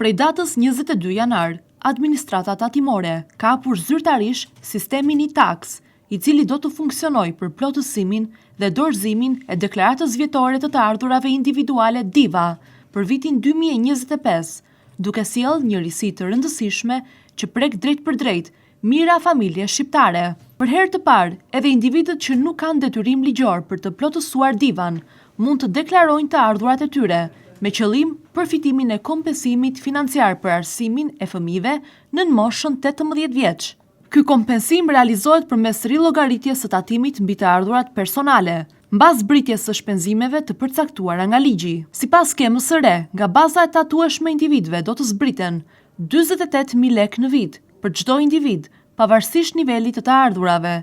Prej datës 22 janar, administrata tatimore ka hapur zyrtarish sistemin e-tax, i cili do të funksionojë për plotësimin dhe dorëzimin e deklaratës vjetore të ardhurave individuale DIVA për vitin 2025, duke sjellë një risi të rëndësishme që prek drejt për drejt mira familje shqiptare. Për herë të parë, edhe individët që nuk kanë detyrim ligjor për të plotësuar DIVA-n mund të deklarojnë të ardhurat e tyre, me qëllim përfitimin e kompensimit financiar për arsimin e fëmijëve nën moshën 18 vjeç. Ky kompensim realizohet përmes rillogaritjes së tatimit mbi të ardhurat personale, mbas zbritjes së shpenzimeve të përcaktuara nga ligji. Sipas skemës së re, nga baza e tatueshme e individëve do të zbriten 48.000 lekë në vit për çdo individ, pavarësisht nivelit të ardhurave,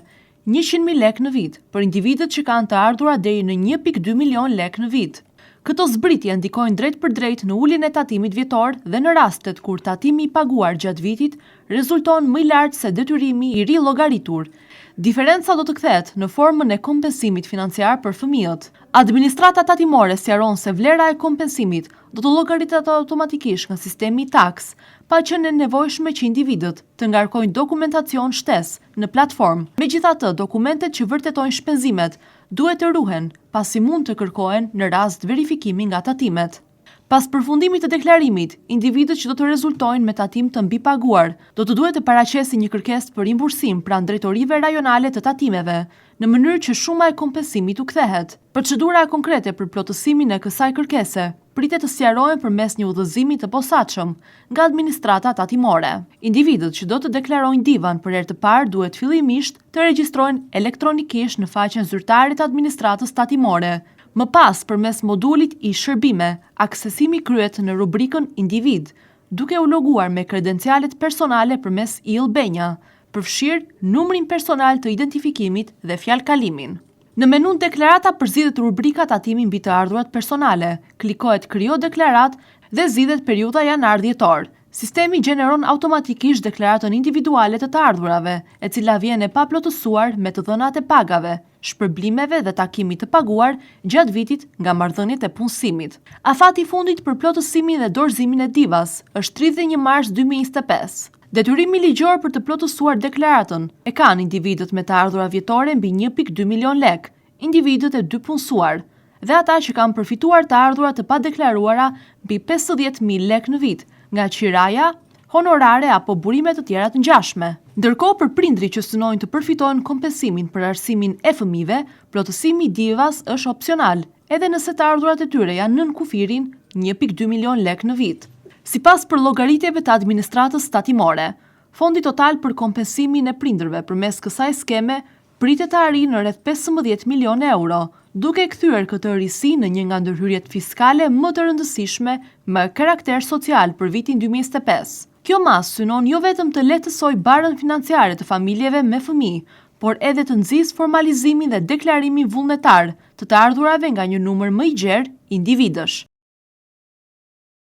100.000 lekë në vit për individët që kanë të ardhura deri në 1.2 milion lekë në vit. Këto zbritje ndikojnë drejt për drejt në uljen e tatimit vjetor dhe në rastet kur tatimi i paguar gjatë vitit rezulton më i lartë se detyrimi i rilogaritur. Diferenca do të kthehet në formën e kompensimit financiar për fëmijët. Administrata tatimore sqaron se vlera e kompensimit do të llogaritet automatikisht nga sistemi e-tax, pa qenë e nevojshme që individët të ngarkojnë dokumentacion shtesë në platformë. Megjithatë, dokumentet që vërtetojnë shpenzimet duhet të ruhen, pasi mund të kërkohen në rast verifikimi nga tatimet. Pas përfundimit të deklarimit, individët që do të rezultojnë me tatim të mbipaguar do të duhet të paraqesin një kërkesë për rimbursim pranë drejtorive rajonale të tatimeve, në mënyrë që shuma e kompensimit u kthehet. Procedura konkrete për plotësimin e kësaj kërkese pritet të sqarohen përmes një udhëzimi të posaçëm nga administrata tatimore. Individët që do të deklarojnë DIVA-n për herë të parë duhet fillimisht të regjistrohen elektronikisht në faqen zyrtare të administratës tatimore. Më pas, përmes modulit i shërbime, aksesimi kryhet në rubrikën individ, duke u loguar me kredencialet personale përmes e-Albania, përfshirë numrin personal të identifikimit dhe fjalkalimin. Në menun deklarata përzidhet rubrika tatimi mbi të ardhurat personale, klikohet krijo deklarat dhe zgjidhet periudha janar-dhjetor. Sistemi gjeneron automatikisht deklaratën individuale të ardhurave, e cila vjen e paplotësuar me të dhënat e pagave, shpërblimeve dhe takimit të paguar gjatë vitit nga marrëdhëniet e punësimit. Afati i fundit për plotësimin dhe dorëzimin e DIVA-s është 31 mars 2025. Detyrimi ligjor për të plotësuar deklaratën e kanë individët me të ardhura vjetore mbi 1.2 milion lekë, individët e dy punësuar, dhe ata që kanë përfituar të ardhura të padeklaruara mbi 50.000 lekë në vit, nga qiraja, honorare apo burime të tjera të ngjashme. Ndërkohë për prindrit që synojnë të përfitojnë kompensimin për arsimin e fëmijëve, plotësimi i DIVA-s është opsional, edhe nëse të ardhurat e tyre janë nën kufirin 1.2 milion lekë në vit. Sipas përllogaritjeve të administratës tatimore, fondi total për kompensimin e prindërve përmes kësaj skeme pritet të arrijë në rreth 15 milion euro, duke kthyer këtë risi në një nga ndërhyrjet fiskale më të rëndësishme me karakter social për vitin 2025. Kjo mas synon jo vetëm të lehtësoj barën financiare të familjeve me fëmijë, por edhe të nxjisë formalizimin dhe deklarimin vullnetar të ardhurave nga një numër më i gjerë individësh.